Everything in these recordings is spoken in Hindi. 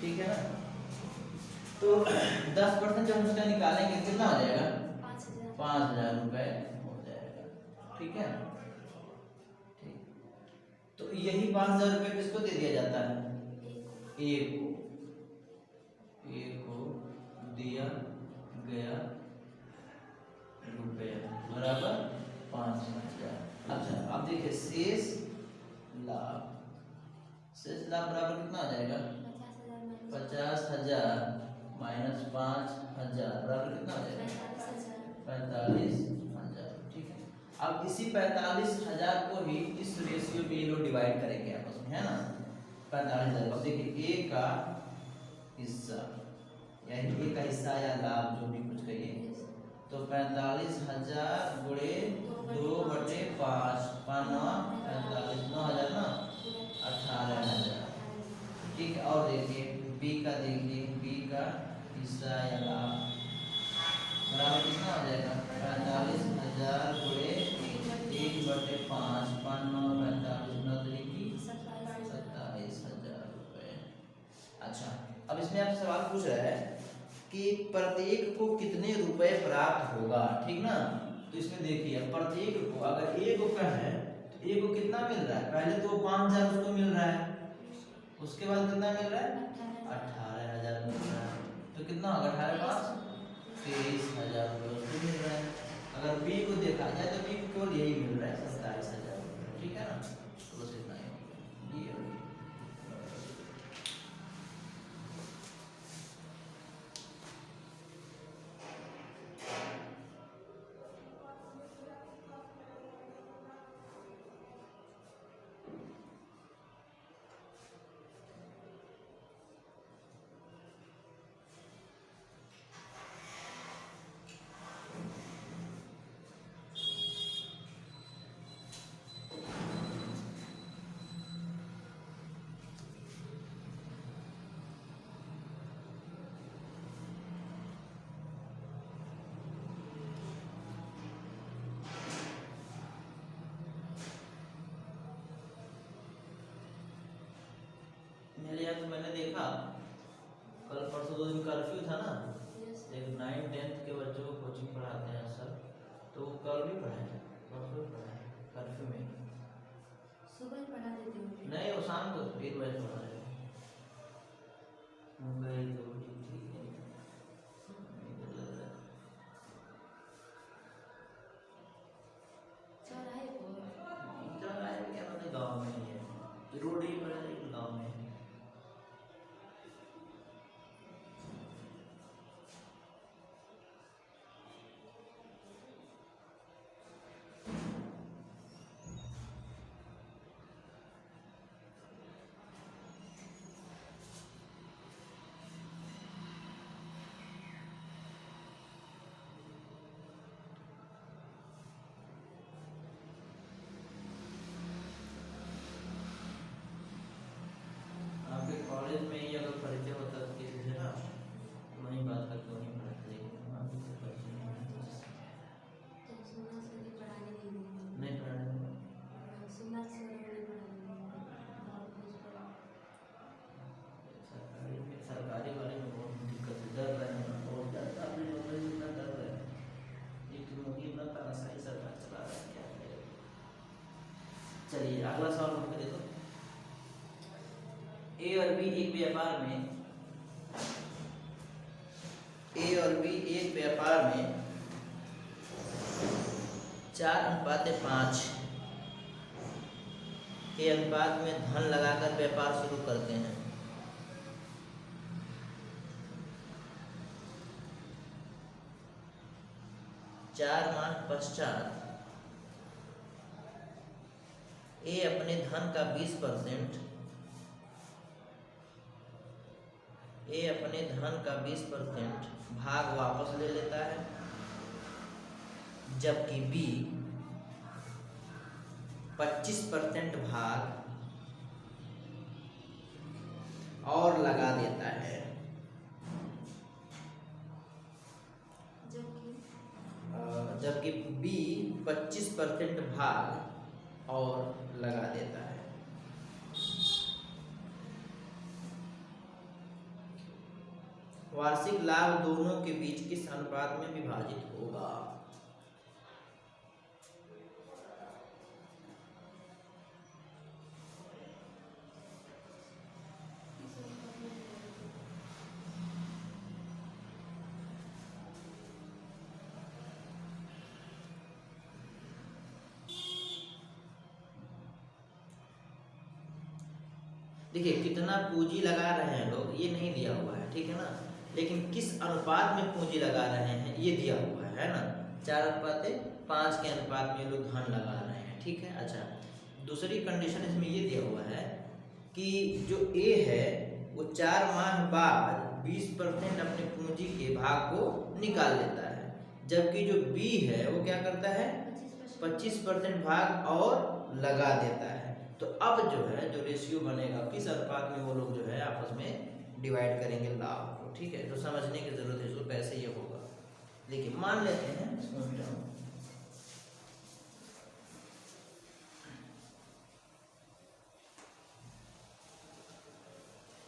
ठीक है ना। तो 10% जब उसका निकालेंगे कितना हो जाएगा? 5,000 रुपये हो जाएगा। ठीक है, ठीक। तो यही 5,000 रुपये किसको दे दिया जाता है? ए को दिया गया रुपया बराबर 5,000। अच्छा अब देखिए शेष लाभ, शेष लाभ बराबर कितना आ जाएगा? 50,000 माइनस 5,000 बराबर कितना हो जाएगा? 45,000। ठीक है, अब इसी 45,000 को ही इस रेशियो में ये लोग डिवाइड करेंगे आपस में, है ना। 45,000, अब देखिए ए का हिस्सा यानी ए का हिस्सा या लाभ जो भी कुछ कहिए, तो 45,000 गुणे 2/5, 45, 9,000 ना, 18,000। ठीक है, और देखिए बी का, देखिए बी का हिस्सा या लाभ बराबर कितना हो जाएगा? 45,000 गुणे 1/5, 5, 9, 45, 9 की 27,000 रुपये। अच्छा अब इसमें आपसे सवाल पूछ रहा है कि प्रत्येक को कितने रुपए प्राप्त होगा, ठीक ना। तो इसमें देखिए प्रत्येक को, अगर ए को का है तो ए को कितना मिल रहा है? पहले तो 5,000 उसको मिल रहा है, उसके बाद कितना मिल रहा है? 18,000 मिल रहा है। तो कितना होगा? 18 23,000 रुपये उसको मिल रहा है। अगर बी को देखा जाए तो बी को केवल यही मिल रहा है, 27,000 रुपये। ठीक है ना, तो बस इतना ही होगा ये। मेरे यहाँ तो मैंने देखा कल परसों 2 दिन कर्फ्यू था ना, एक 9th 10th के बच्चों को कोचिंग पढ़ाते हैं सर, तो कल भी पढ़ाए, परसों भी पढ़ाए कर्फ्यू में। सुबह पढ़ा देते हो? नहीं, वो शाम को 1 बजे पढ़ा रहे मुंबई तो ठीक है। चौराहे को चौराहे क्या पता, गाँव में ही है, रोड ही पर है, गाँव में है। आपके कॉलेज में ही अगर परिचय होता तो किसी से ना, तो वहीं बात करके वहीं पढ़ाते, लेकिन वहाँ भी कोई परिचय नहीं है। तो सुना से भी पढ़ाने नहीं देंगे। नहीं पढ़ाने देंगे। सुना से नहीं पढ़ाने देंगे। सरकारी वाले में बहुत दिक्कत है, डर रहे हैं बहुत ज़्यादा, अपने नौकरी से इतना डर रहे हैं। एक मोदी इतना तानाशाही सरकार चला रहा है, क्या करेगा। चलिए अगला सवाल हमको दे दो। ए और बी एक व्यापार में, ए और बी एक व्यापार में 4:5 के अनुपात में धन लगाकर व्यापार शुरू करते हैं। 4 माह पश्चात ए अपने धन का 20% भाग वापस ले लेता है, जबकि बी 25% भाग और लगा देता है। जबकि बी 25% भाग और लगा देता है। वार्षिक लाभ दोनों के बीच किस अनुपात में विभाजित होगा? देखिए कितना पूंजी लगा रहे हैं लोग ये नहीं दिया हुआ है, ठीक है ना, लेकिन किस अनुपात में पूंजी लगा रहे हैं ये दिया हुआ है ना। 4:5 के अनुपात में लोग धन लगा रहे हैं, ठीक है। अच्छा, दूसरी कंडीशन इसमें ये दिया हुआ है कि जो ए है वो 4 माह बाद 20% अपने पूंजी के भाग को निकाल लेता है, जबकि जो बी है वो क्या करता है 25% भाग और लगा देता है। तो अब जो है जो रेशियो बनेगा किस अनुपात में वो लोग जो है आपस में डिवाइड करेंगे लाभ को, ठीक है। तो समझने की जरूरत है इसको कैसे ये होगा। देखिए मान लेते हैं इसको मिटाऊं,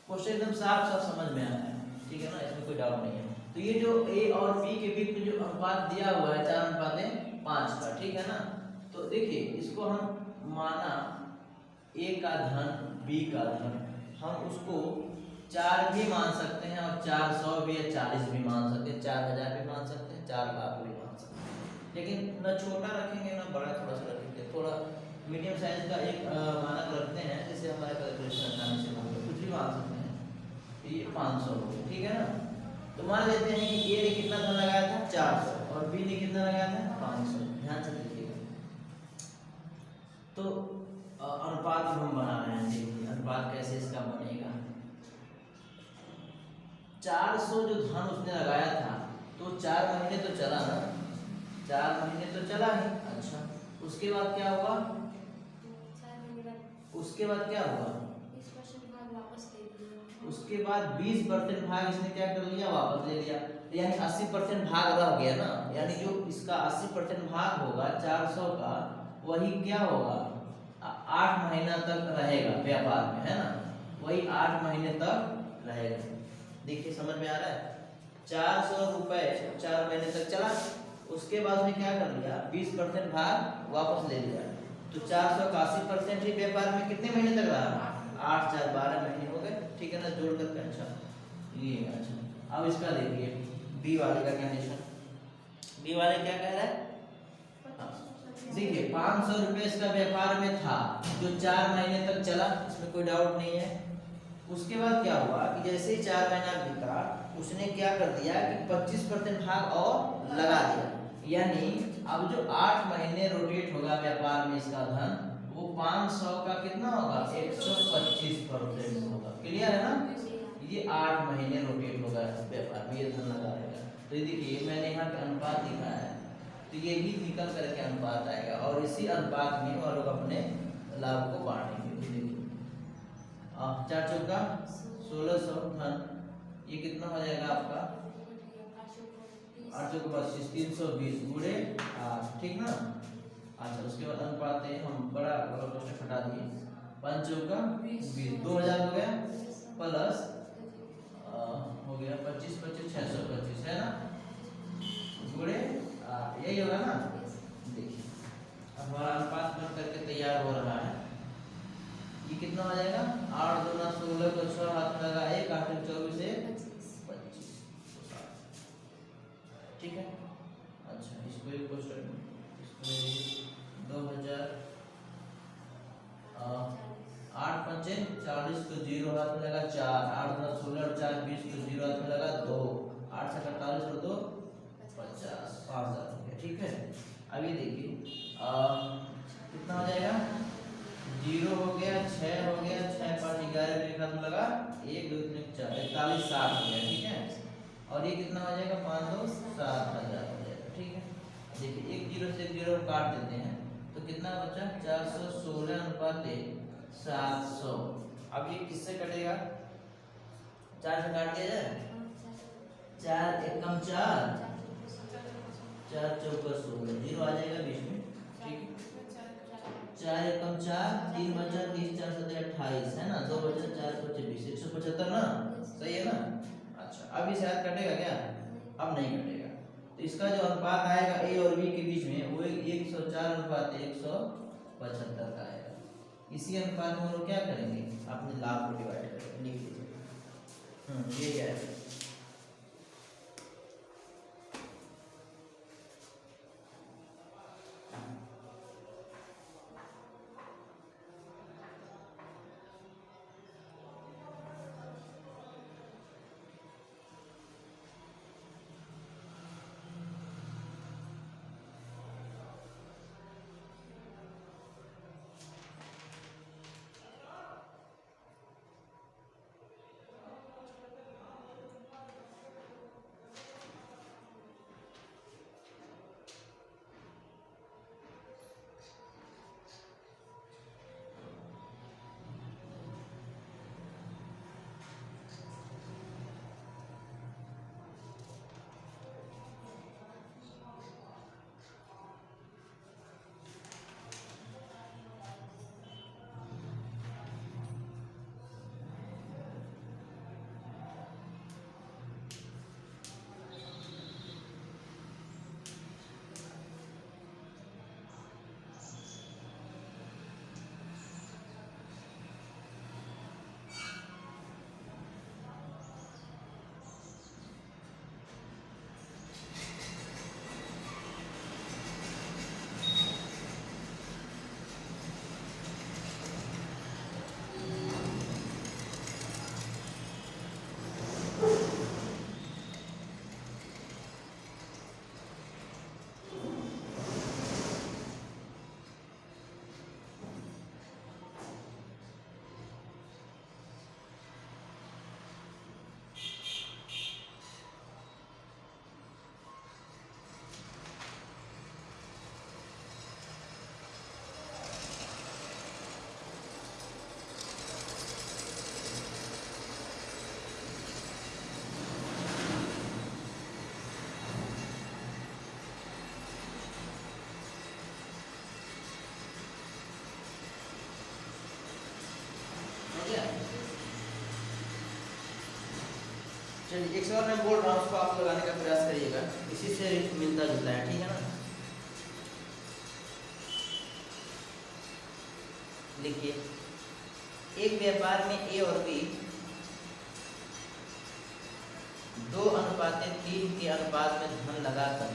क्वेश्चन एकदम साफ साफ समझ में आता है, ठीक है ना, इसमें कोई डाउट नहीं है। तो ये जो ए और बी के बीच में जो अनुपात दिया हुआ है 4:5 का, ठीक है ना। तो देखिए इसको हम माना ए का धन बी का धन, हम उसको 4 भी मान सकते हैं और 400 भी या 40 भी मान सकते हैं, 4000 भी मान सकते हैं, 4 लाख भी मान सकते हैं, लेकिन न छोटा रखेंगे ना बड़ा, थोड़ा सा रखेंगे, थोड़ा मीडियम साइज का एक मानक रखते हैं जिससे हमारे कैलकुलेशन आसानी से होगा। कुछ भी मान सकते हैं। ये 500 हो गया, ठीक है ना। तो मान लेते हैं कि ए ने कितना धन लगाया था 400 और बी ने कितना लगाया था 500। ध्यान से देखिएगा, तो अनुपात हम बना रहे हैं। देखिए अनुपात कैसे इसका बनेगा। 400 जो धन उसने लगाया था तो 4 महीने तो चला ना, 4 महीने तो चला ही। अच्छा उसके बाद क्या होगा, उसके बाद क्या हुआ, उसके बाद 20% भाग इसने क्या कर लिया वापस ले लिया, यानी 80% भाग रह गया ना। यानी जो इसका 80% भाग होगा 400 का, वही क्या होगा 8 महीना तक रहेगा व्यापार में, है ना, वही 8 महीने तक रहेगा। देखिए समझ में आ रहा है। 400 रुपए 4 महीने तक चला, उसके बाद में क्या कर लिया 20% भाग वापस ले लिया, तो 400 का 80% ही व्यापार में कितने महीने तक रहा 8 4 12 महीने हो गए, ठीक है ना, जोड़ करके। अच्छा ये अच्छा अब इसका देखिए बी वाले का कंडीशन, बी वाले क्या कह रहा है, देखिए 500 रुपए इसका व्यापार में था जो 4 महीने तक चला, इसमें कोई डाउट नहीं है। उसके बाद क्या हुआ कि जैसे ही 4 महीना बीता उसने क्या कर दिया कि 25% भाग और लगा दिया, यानी अब जो 8 महीने रोटेट होगा व्यापार में इसका धन, वो 500 का कितना होगा 125% होगा। क्लियर है ना, ये 8 महीने रोटेट होगा व्यापार में, ये धन लगा रहेगा। तो ये देखिए मैंने यहाँ पे अनुपात लिखा है, तो ये भी निकल करके अनुपात आएगा और इसी अनुपात में वो लोग अपने लाभ को बांटेंगे। देखिए 4 चौका 1600 धन, ये कितना हो जाएगा आपका 8 चौका 25 320 गुणे 8, ठीक ना। अच्छा उसके बाद अनुपात है, हम बड़ा क्वेश्चन हटा दिए, 5 चौका 20 2000 हो गया प्लस हो गया 25 25 625 है ना, गुणे यही होगा ना। देखिए हमारा अनुपात बन करके तैयार हो रहा है। ये कितना हो जाएगा 8 दूना 16 को 6 हाथ में लगा 1 8 24 से 25, ठीक है। अच्छा इसको एक क्वेश्चन 2000 8 5 40 को 0 हाथ में लगा 4, 8 दूना 16 और 4 20 को 0 हाथ में लगा 2, 8 से 48 और 2 50 5000 हो गया, ठीक है। अब ये देखिए कितना हो जाएगा 0 हो गया 6 हो गया 6 5 11 में हाथ में लगा 1 2 3 4 41 60 हो गया, ठीक है। और ये कितना हो जाएगा 5 2 7000 हो जाएगा, ठीक है। देखिए एक 0 से 0 काट देते हैं तो कितना बचा 416 अनुपात 700। अब ये किससे कटेगा 4 से काट दिया जाए, 4 एकम 4 4 चौका 16 0 आ जाएगा बीच में, ठीक। 4 एकम 4 3 बचा 30 4 7 28 है ना, 2 बचा 4 25 175 ना, सही है ना। अच्छा अब ये शायद कटेगा क्या? अब नहीं कटेगा। तो इसका जो अनुपात आएगा ए और बी के बीच में वो 104 अनुपात 175 का आएगा। इसी अनुपात में हम लोग क्या करेंगे, अपने लाभ को डिवाइड करेंगे। लिख लीजिए ये क्या है। चलिए एक सवाल मैं बोल रहा हूँ, उसको आप लगाने का प्रयास करिएगा, इसी से मिलता जुलता है, ठीक है ना। लिखिए, एक व्यापार में ए और बी 2:3 के अनुपात में धन लगाकर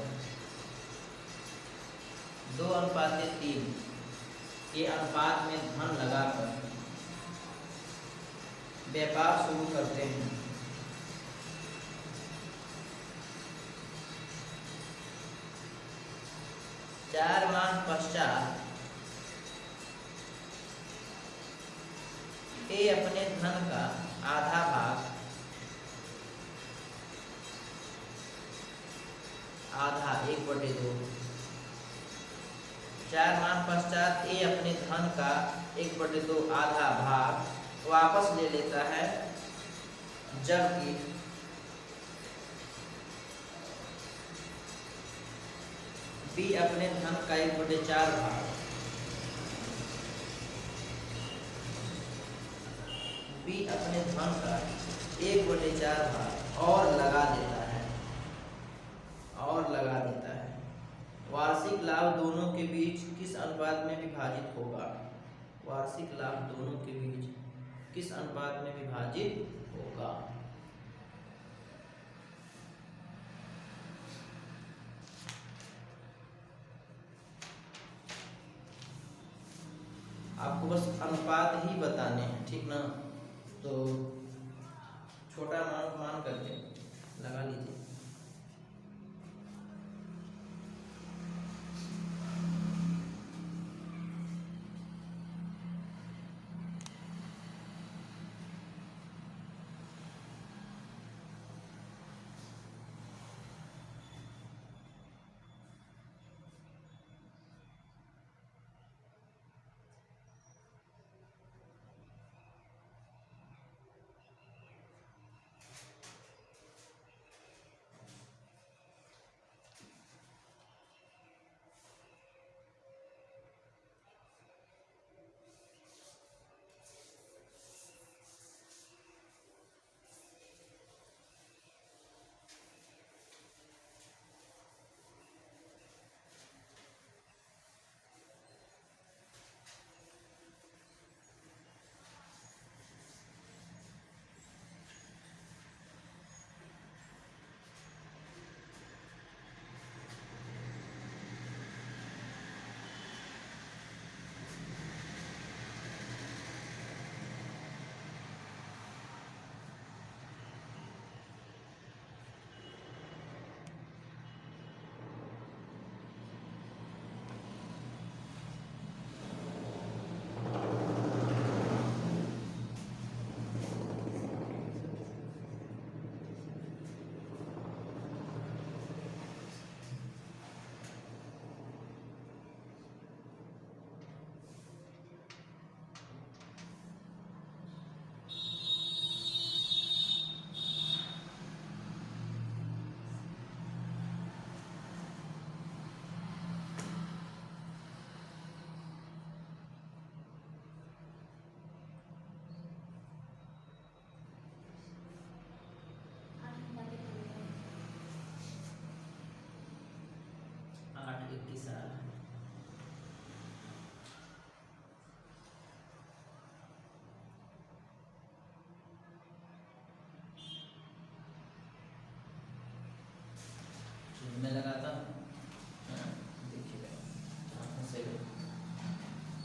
2:3 के अनुपात में धन लगाकर व्यापार शुरू करते हैं। चार माह पश्चात ए अपने धन का आधा भाग आधा 1/2 4 माह पश्चात ए अपने धन का 1/2 आधा भाग वापस ले लेता है, जबकि बी अपने धन का 1/4 भाग बी अपने धन का 1/4 भाग और लगा देता है वार्षिक लाभ दोनों के बीच किस अनुपात में विभाजित होगा? वार्षिक लाभ दोनों के बीच किस अनुपात में विभाजित होगा? आपको बस अनुपात ही बताने हैं, ठीक ना। तो छोटा मान करके लगा लीजिए।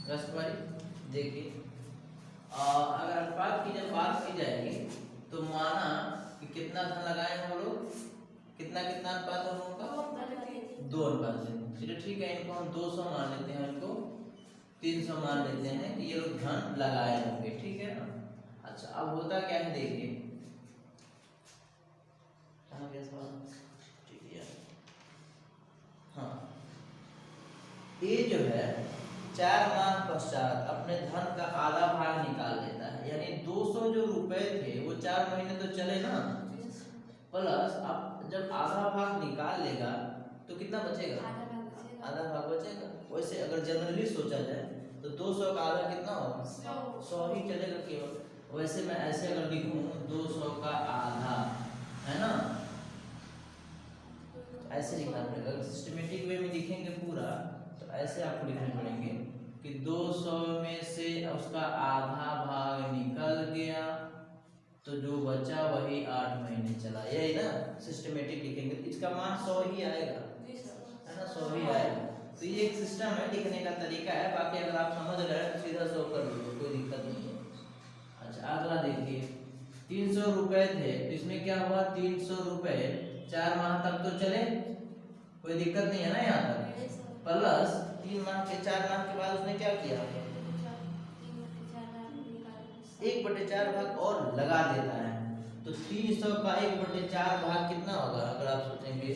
कस्टमरी देखिए अगर अनुपात की जब बात की जाएगी तो माना कि कितना धन लगाए हैं वो लोग, कितना कितना अनुपात है उनका, 2 अनुपात 3। चलिए ठीक है, इनको हम 200 मान लेते हैं, इनको 300 मान लेते हैं कि ये लोग धन लगाए होंगे, ठीक है ना। अच्छा अब होता क्या है देखिए, हाँ ये जो है 4 माह पश्चात अपने धन का आधा भाग निकाल लेता है, यानी 200 जो रुपए थे वो 4 महीने तो चले ना, प्लस अब जब आधा भाग निकाल लेगा तो कितना बचेगा, आधा भाग बचेगा। वैसे अगर जनरली सोचा जाए तो 200 का आधा कितना होगा, 100 ही चलेगा केवल। वैसे मैं ऐसे अगर लिखूं 200 का आधा, है ना, ऐसे लिखना पड़ेगा। अगर सिस्टमेटिक वे में लिखेंगे पूरा तो ऐसे आपको लिखने पड़ेंगे कि 200 में से उसका आधा भाग निकल गया तो जो बचा वही 8 महीने चला, यही ना सिस्टमेटिक लिखेंगे तो इसका मान 100 ही आएगा, है ना, 100 ही आएगा। तो ये एक सिस्टम है, लिखने का तरीका है, बाकी अगर आप समझ रहे हैं तो सीधा 100 कर लो, कोई दिक्कत नहीं है। अच्छा अगला देखिए 300 रुपए थे तो इसमें क्या हुआ, 300 रुपए 4 माह तक तो चले, कोई दिक्कत नहीं है ना यहाँ तक, प्लस 3 माह के 4 माह के बाद उसने क्या किया, 1/4 भाग और लगा देता है। तो 300 का 1/4 भाग कितना होगा, अगर आप सोचेंगे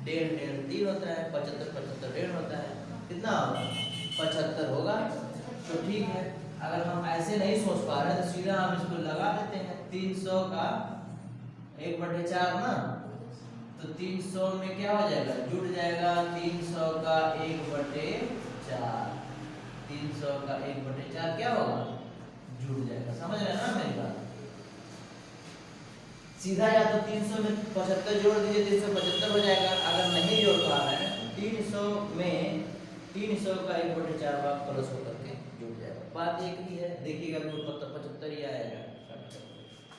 1.5 3 होता है, 75 75 1.5 होता है, कितना होगा 75 होगा। तो ठीक है, अगर हम ऐसे नहीं सोच पा रहे तो सीधा हम इसको लगा देते हैं, 300 का 1/4 ना, तो 300 में क्या हो जाएगा, जुड़ जाएगा 300 का 1/4, 300 का 1/4 क्या होगा, जुड़ जाएगा। समझ रहे हैं ना मेरी बात, सीधा या तो 300 में 75 जोड़ दीजिए, 375 हो जाएगा। अगर नहीं जोड़ पा रहे हैं 300 में 300 का 1/4 भाग प्लस होकर के जुड़ जाएगा, बात एक ही है। देखिएगा 75 ही आएगा,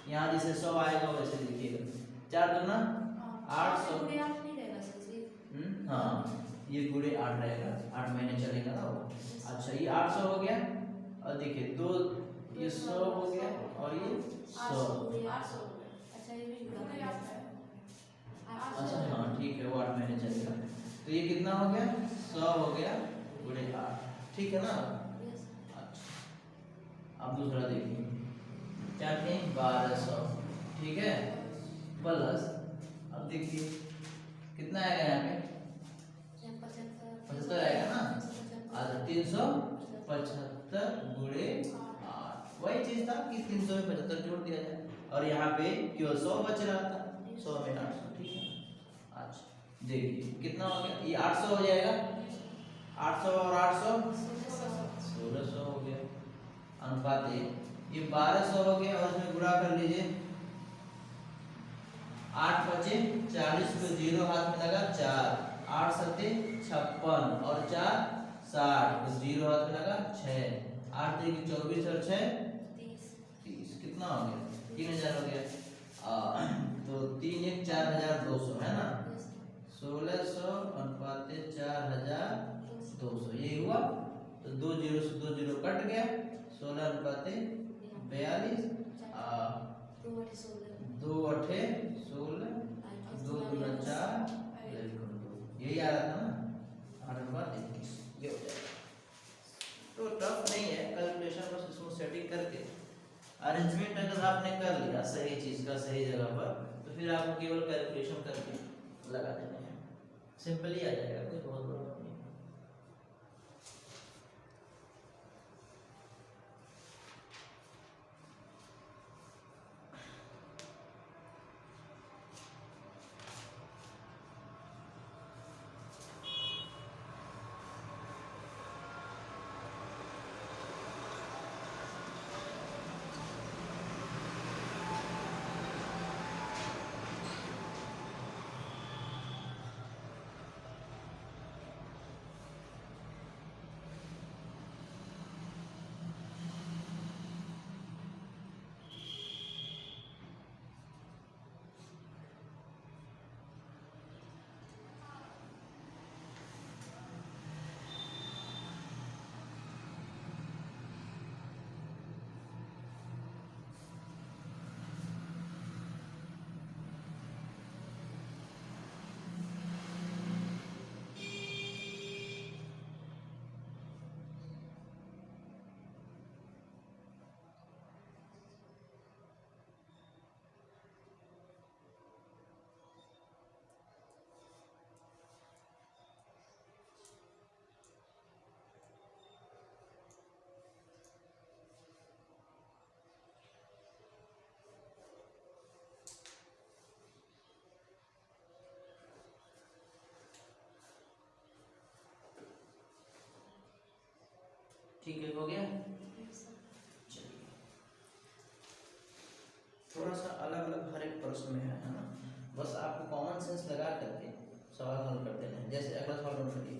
यहाँ जैसे 100 आएगा वैसे लिखिएगा, 4 दूना 800, हाँ ये गुणे 8 रहेगा, 8 महीने चलेगा ना वो। अच्छा ये 800 हो गया, और देखिए 2 ये 100 हो गया और ये 100, अच्छा हाँ ठीक है, वो 8 महीने चलेगा। तो ये कितना हो गया, 100 हो गया गुणे 8, ठीक है ना। अच्छा अब दूसरा देखिए क्या कहें, 1200, ठीक है, प्लस अब देखिए कितना आएगा यहाँ पे, 75 आएगा ना, अच्छा 375 गुणे 8, वही चीज था कि 300 में 75 जोड़ दिया जाए, और यहाँ पे केवल 100 बच रहा था, 100 में 800, ठीक है। अच्छा देखिए कितना हो गया, ये 800 हो जाएगा, 800 और 800 1600 हो गया, अनुपात ये 1200 हो गया, और इसमें गुणा कर लीजिए, 8 बचे 40 को 0 हाथ में लगा 4, 8 सत्ते 56 और 4 60, तो 0 हाथ में लगा 6, 8 3 24 और 6 30, कितना हो गया, 3000 हो गया। तो 3 1 4200 है ना, 1600 अनुपात 4200 ये हुआ। तो 2 0 से 2 0 कट गया, 16 अनुपात 42, 2 8 16, 2 2 4, यही आ रहा था ना, 8 अनुपात 21, ये हो जाएगा। तो टफ नहीं है कैलकुलेशन, बस इसको सेटिंग करके अरेंजमेंट अगर आपने कर लिया सही चीज का सही जगह पर, तो फिर आपको केवल कैलकुलेशन करके लगा देना है, सिंपली आ जाएगा, कोई बहुत बड़ा नहीं। ठीक है, हो गया। चलिए थोड़ा सा अलग अलग हर एक प्रश्न में है ना, बस आपको कॉमन सेंस लगा करके सवाल हल कर देना है। जैसे अगला सवाल नोट करिए,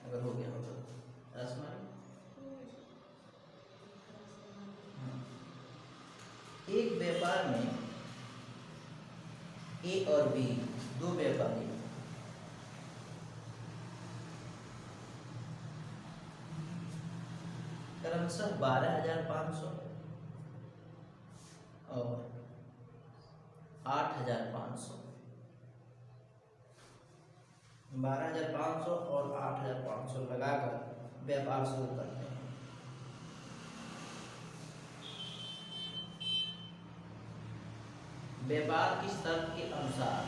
अगर हो गया हो तो रसमाई। एक व्यापार में ए और बी दो व्यापारी क्रमशः 12,500 और 8,500, 12,500 और 8,500 लगाकर व्यापार शुरू करते हैं। व्यापार की शर्त के अनुसार,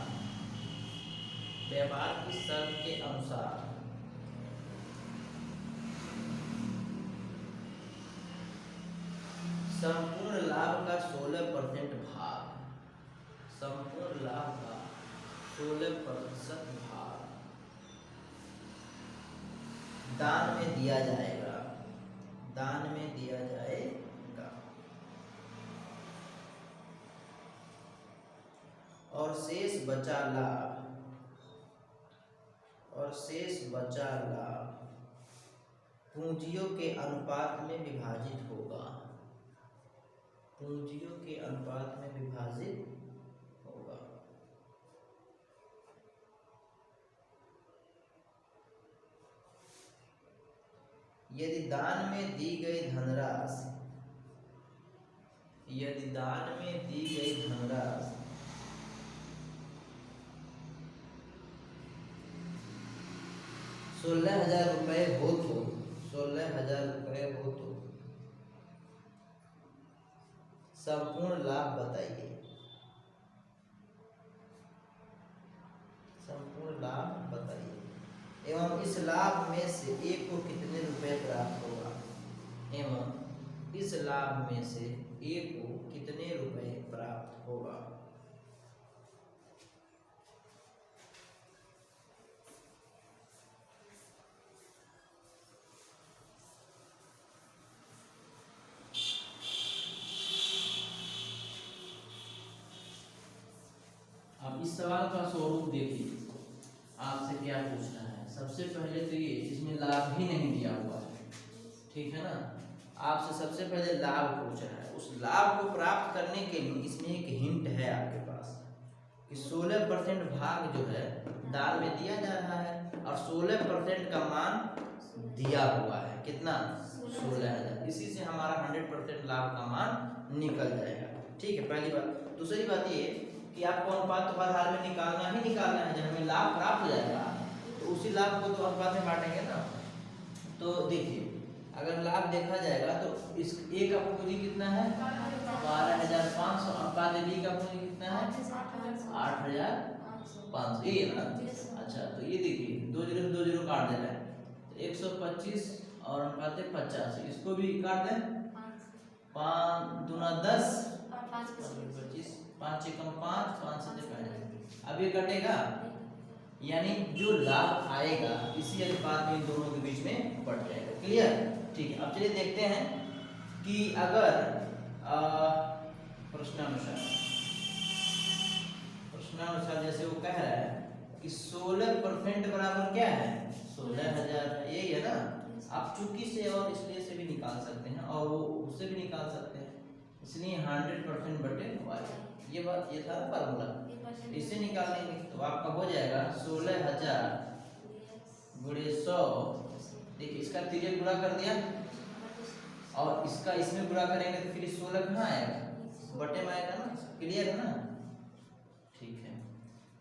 व्यापार की शर्त के अनुसार संपूर्ण लाभ का 16% भाग, संपूर्ण लाभ का 16% भाग दान में दिया जाएगा, दान में दिया जाएगा और शेष बचा लाभ, और शेष बचा लाभ पूंजियों के अनुपात में विभाजित होगा, पूंजियों के अनुपात में विभाजित होगा। यदि दान में दी गई धनराशि, यदि दान में दी गई धनराशि 16,000 रुपये हो तो, 16,000 रुपये हो तो संपूर्ण लाभ बताइए, संपूर्ण लाभ बताइए एवं इस लाभ में से एक को कितने रुपए प्राप्त होगा, एवं इस लाभ में से एक को कितने रुपए प्राप्त होगा। अब इस सवाल का स्वरूप देखिए, आपसे क्या पूछना है। सबसे पहले तो ये इसमें लाभ ही नहीं दिया हुआ है, ठीक है ना। आपसे सबसे पहले लाभ पूछ रहा है, उस लाभ को प्राप्त करने के लिए इसमें एक हिंट है आपके पास कि 16% भाग जो है दान में दिया जा रहा है और 16% का मान दिया हुआ है, कितना 16,000। इसी से हमारा 100% लाभ का मान निकल जाएगा, ठीक है, पहली बात। दूसरी बात ये कि आपको अनुपात तो हर हाल में निकालना ही निकालना है। जब हमें लाभ प्राप्त हो जाएगा तो उसी लाभ को तो अनुपात में बांटेंगे ना। तो देखिए अगर लाभ देखा जाएगा तो इस ए का पूंजी कितना है 12,500, अनुपात बी का पूंजी कितना है 8,500, ये ना। अच्छा तो ये देखिए 2 जीरो से 2 जीरो काट देना है तो 125 और अनुपात 50, इसको भी काट दें, 5 दूना 10, 25, 5 एकम 5, 5 से 5। अब ये कटेगा, यानी जो लाभ आएगा इसी अनुपात में इन दोनों के बीच में बढ़ जाएगा। क्लियर, ठीक है। अब चलिए देखते हैं कि अगर प्रश्नानुसार जैसे वो कह रहा है कि 16% बराबर क्या है 16,000, यही है ना। आप चूंकि से और इसलिए से भी निकाल सकते हैं और वो उससे भी निकाल सकते हैं, इसलिए 100% बटे वाई, ये बात, ये था फार्मूला। इसे निकाल लेंगे तो आपका हो जाएगा 16,000 गुणे 100। देखिए इसका तिर्यक गुणा कर दिया और इसका इसमें गुणा करेंगे तो फिर 16 कहाँ आएगा, बटे में आएगा ना। क्लियर है ना, ठीक है।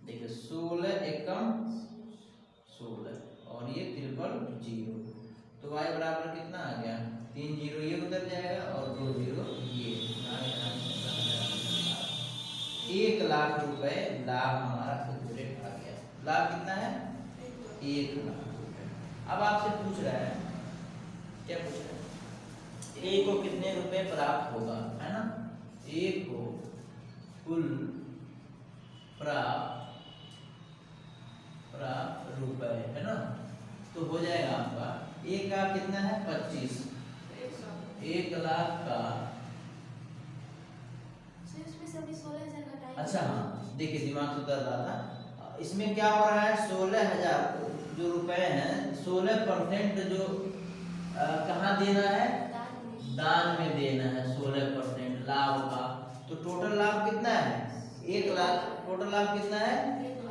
देखिए 16 एकम 16 और ये 000, तो y बराबर कितना आ गया, 3 जीरो ये उधर जाएगा और 2 जीरो ये, 1 लाख रुपए लाभ हमारा एक्यूरेट आ गया। लाभ कितना है 1 लाख रुपए। अब आपसे पूछ रहा है, क्या पूछ रहा है, ए को कितने रुपए प्राप्त होगा, है ना। ए को कुल प्राप्त रुपए, है ना। तो हो जाएगा आपका ए का कितना है 25, 1 लाख का, सर उसमें से अभी 16,000 घटाएंगे। अच्छा हाँ देखिए दिमाग से उतर रहा था, इसमें क्या हो रहा है 16,000 जो रुपए हैं 16% जो कहाँ देना है, दान में। दान में देना है 16% लाभ का। तो टोटल लाभ कितना है 1 लाख, टोटल लाभ कितना है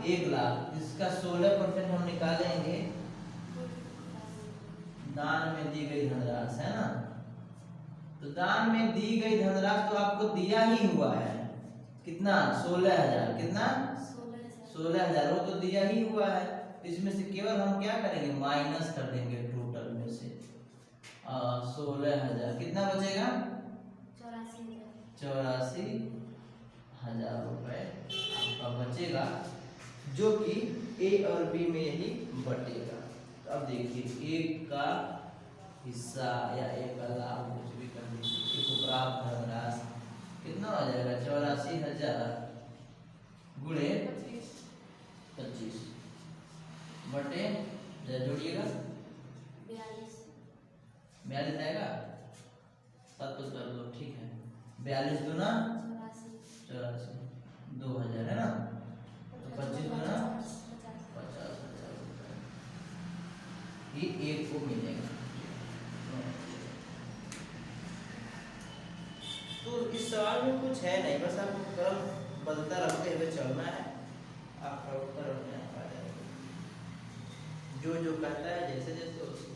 1 लाख, इसका 16% हम निकालेंगे दान में दी गई धनराशि है ना। तो दान में दी गई धनराशि तो आपको दिया ही हुआ है कितना 16,000, कितना 16,000 वो तो दिया ही हुआ है। इसमें से केवल हम क्या करेंगे माइनस कर देंगे टोटल में से 16,000 कितना बचेगा 84,000 रुपए आपका बचेगा, जो कि ए और बी में ही बटेगा। तो अब देखिए एक का हिस्सा या एक का लाभ कुछ भी कर दीजिए, एक प्राप्त धनराशि कितना हो जाएगा 84,000 गुणे 25 बटे जोड़िएगा 42 आएगा, 7 तो कर लो ठीक है, 42 दूना 84 2000 है ना, तो 25 दूना 50,000 रुपए ये एक को मिलेगा। तो इस सवाल में कुछ है नहीं, बस आपको क्रम बदलता रखते हुए चलना है, आपका उत्तर अपने आप आ जाएगा। जो जो कहता है जैसे जैसे उसको